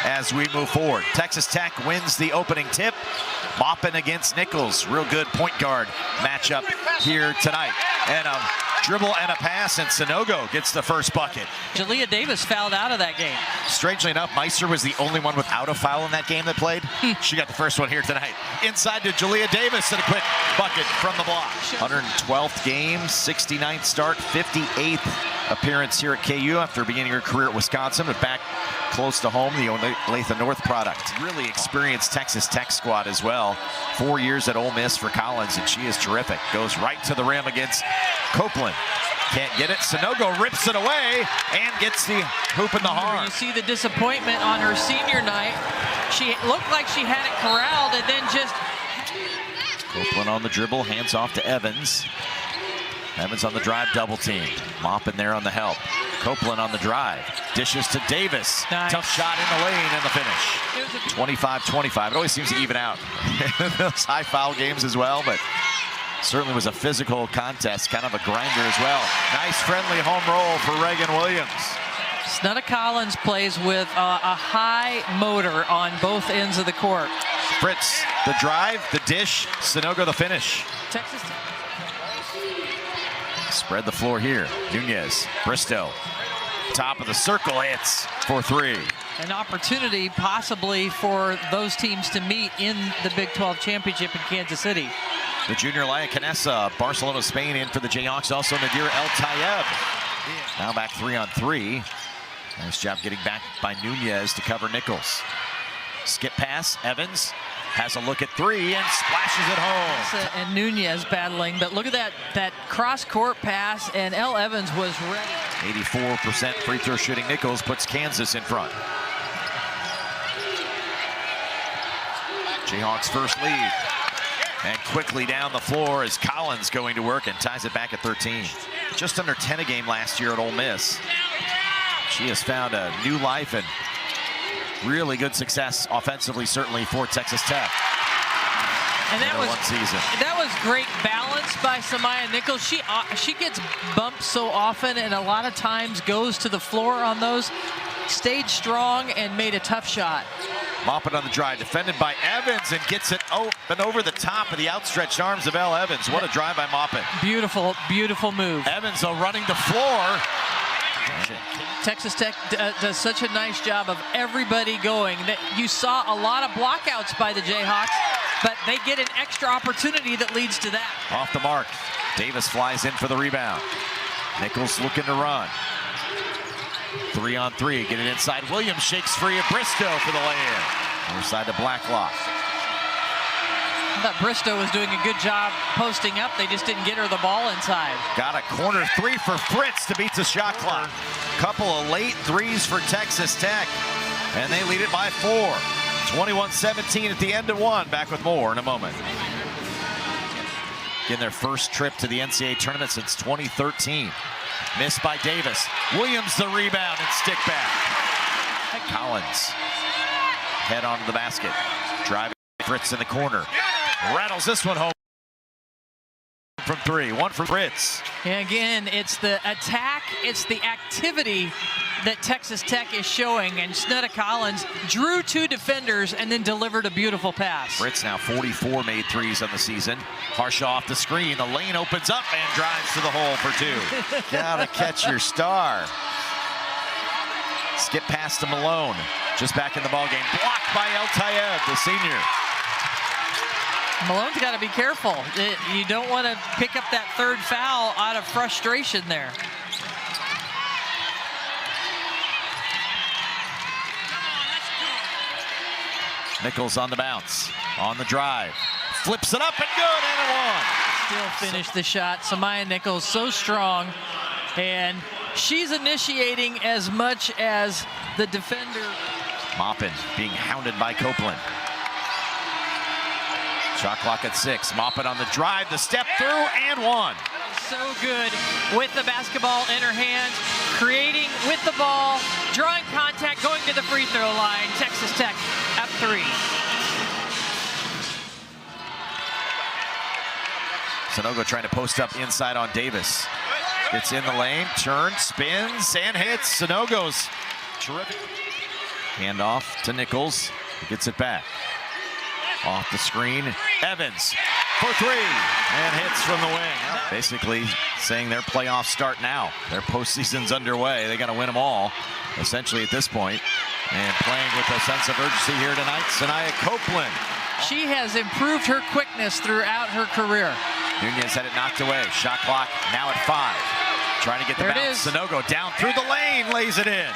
as we move forward. Texas Tech wins the opening tip. Maupin against Nichols. Real good point guard matchup here tonight. And a dribble and a pass, and Sanogo gets the first bucket. Jalea Davis fouled out of that game. Strangely enough, Meister was the only one without a foul in that game that played. She got the first one here tonight. Inside to Jalea Davis, and a quick bucket from the block. 112th game, 69th start, 58th appearance here at KU after beginning her career at Wisconsin, but back close to home, the Olathe North product. Really experienced Texas Tech squad as well. 4 years at Ole Miss for Collins, and she is terrific. Goes right to the rim against Copeland. Can't get it. Sanogo rips it away and gets the hoop in the arm. You see the disappointment on her senior night. She looked like she had it corralled, and then just... Copeland on the dribble, hands off to Evans. Evans on the drive, double team. Maupin there on the help. Copeland on the drive. Dishes to Davis. Nice. Tough shot in the lane and the finish. 25-25. It always seems to even out. Those high foul games as well, but certainly was a physical contest, kind of a grinder as well. Nice friendly home roll for Reagan Williams. Snutta Collins plays with a high motor on both ends of the court. Fritz, the drive, the dish, Sanogo the finish. Texas Spread the floor here. Nunez, Bristow, top of the circle, hits for three. An opportunity possibly for those teams to meet in the Big 12 Championship in Kansas City. The junior Laia Canessa, Barcelona, Spain, in for the Jayhawks. Also Nadir El Tayeb. Now back 3-on-3. Nice job getting back by Nunez to cover Nichols. Skip pass, Evans has a look at three and splashes it home. And Nunez battling, but look at that cross-court pass, and El Evans was ready. 84% free throw shooting Nichols puts Kansas in front. Jayhawks first lead. And quickly down the floor is Collins going to work and ties it back at 13. Just under 10 a game last year at Ole Miss. She has found a new life and really good success offensively, certainly for Texas Tech. And that was one season. That was great balance by Samaya Nichols. She gets bumped so often, and a lot of times goes to the floor on those. Stayed strong and made a tough shot. Maupin on the drive, defended by Evans, and gets it open over the top of the outstretched arms of El Evans. What a drive by Maupin. Beautiful, beautiful move. Evans, though, running the floor. Texas Tech does such a nice job of everybody going. That you saw a lot of blockouts by the Jayhawks, but they get an extra opportunity that leads to that. Off the mark. Davis flies in for the rebound. Nichols looking to run. 3-on-3, get it inside. Williams shakes free of Bristow for the lay-in. Other side to Blacklock. I thought Bristow was doing a good job posting up. They just didn't get her the ball inside. Got a corner three for Fritz to beat the shot clock. Couple of late threes for Texas Tech, and they lead it by 4. 21-17 at the end of one. Back with more in a moment. In their first trip to the NCAA tournament since 2013. Missed by Davis. Williams the rebound and stick back. Collins. Head onto the basket. Driving Fritz in the corner. Rattles this one home from three. One for Fritz. And again, it's the attack, it's the activity that Texas Tech is showing, and Snutta Collins drew 2 defenders and then delivered a beautiful pass. Fritz now 44 made threes on the season. Harshaw off the screen. The lane opens up and drives to the hole for 2. Gotta catch your star. Skip pass to Malone. Just back in the ballgame. Blocked by El Tayeb, the senior. Malone's got to be careful. You don't want to pick up that 3rd foul out of frustration there. Nichols on the bounce, on the drive. Flips it up and good, and a one. Still finish the shot. Samaya Nichols so strong, and she's initiating as much as the defender. Maupin being hounded by Copeland. Shot clock at 6. Maupin on the drive, the step through, and one. So good with the basketball in her hand, creating with the ball, drawing contact, going to the free throw line. Texas Tech up 3. Sanogo trying to post up inside on Davis. Gets in the lane, turns, spins, and hits. Sanogo's terrific. Handoff to Nichols. He gets it back. Off the screen. Evans for three. And hits from the wing. Basically saying their playoffs start now. Their postseason's underway. They got to win them all, essentially, at this point. And playing with a sense of urgency here tonight, Sanaya Copeland. She has improved her quickness throughout her career. Nunez had it knocked away. Shot clock now at 5. Trying to get the There it bounce. is. Sanogo down through the lane, lays it in.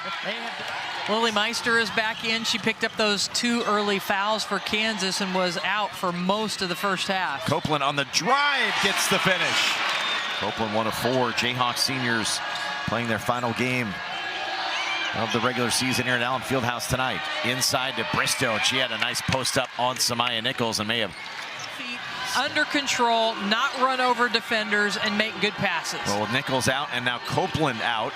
Lily Meister is back in. She picked up those 2 early fouls for Kansas and was out for most of the first half. Copeland on the drive gets the finish. Copeland 1 of 4. Jayhawks seniors playing their final game of the regular season here at Allen Fieldhouse tonight. Inside to Bristow, and she had a nice post up on Samaya Nichols and may have Feet under control, not run over defenders, and make good passes. Well, with Nichols out and now Copeland out,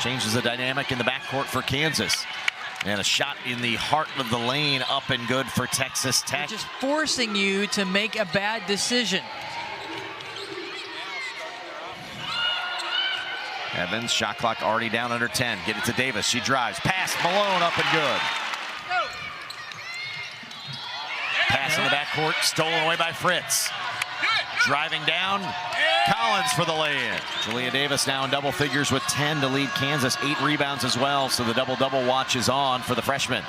changes the dynamic in the backcourt for Kansas. And a shot in the heart of the lane, up and good for Texas Tech. They're just forcing you to make a bad decision. Evans, shot clock already down under 10. Get it to Davis. She drives. Pass, Malone, up and good. Pass in the backcourt, stolen away by Fritz. Driving down, Collins for the lay-in. Julia Davis now in double figures with 10 to lead Kansas. 8 rebounds as well, so the double-double watch is on for the freshman.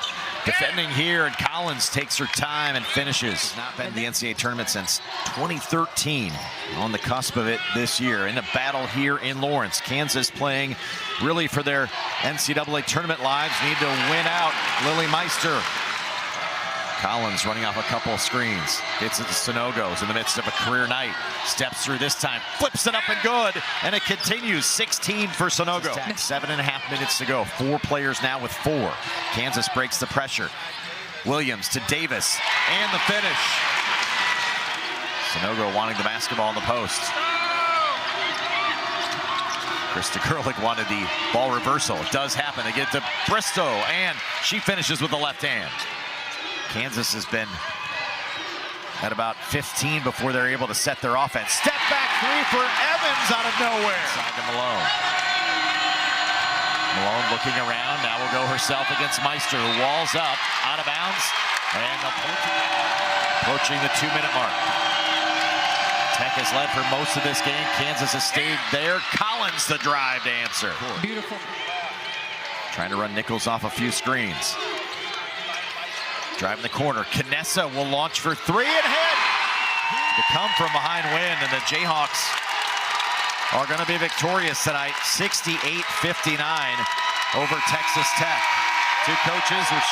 Defending here, and Collins takes her time and finishes. Not been in the NCAA tournament since 2013. On the cusp of it this year. In a battle here in Lawrence. Kansas playing really for their NCAA tournament lives. Need to win out. Lily Meister. Collins running off a couple of screens. Gets it to Sanogo's in the midst of a career night. Steps through this time. Flips it up and good. And it continues. 16 for Sanogo. 7.5 minutes to go. 4 players now with 4. Kansas breaks the pressure. Williams to Davis. And the finish. Sanogo wanting the basketball in the post. Krista Kurlik wanted the ball reversal. It does happen. They get to Bristow. And she finishes with the left hand. Kansas has been at about 15 before they're able to set their offense. Step back 3 for Evans out of nowhere. Side to Malone. Malone looking around. Now will go herself against Meister, who walls up, out of bounds, and approaching the 2-minute mark. Tech has led for most of this game. Kansas has stayed there. Collins the drive to answer. Beautiful. Trying to run Nichols off a few screens. Driving the corner. Knessa will launch for 3 and hit. To come from behind win, and the Jayhawks are going to be victorious tonight, 68-59 over Texas Tech. 2 coaches, which